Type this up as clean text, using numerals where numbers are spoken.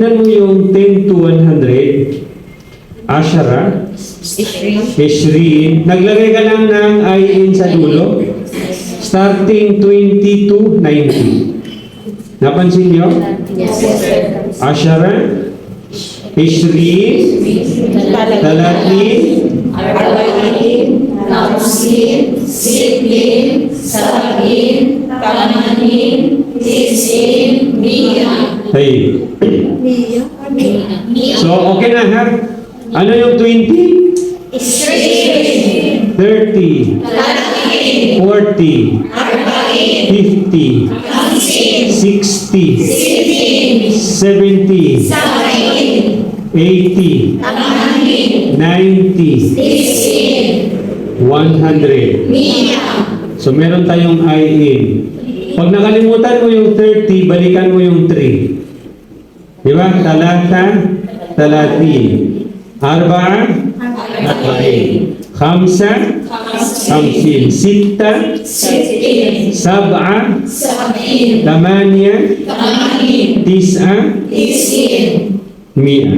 tignan mo yung 10 to 100. Ashara. 20. Naglagay ka lang ng IN sa dulo. Starting 20 to 90. Napansin nyo? Ashara. 20. 30. 40, 50, 60, 70, 80, 90, 100. Hey. So, okay na ha? Ano yung 20? 30, 40, 50, 60, 70, 80, 90, 100. So, meron tayong IN. Pag nakalimutan mo yung 30, balikan mo yung 3. Di ba? Talata, talatin. Arba'a, arba'in. Khamsa, khamsin. Sitta, sab'a, tamanya, tis'a, mi'a.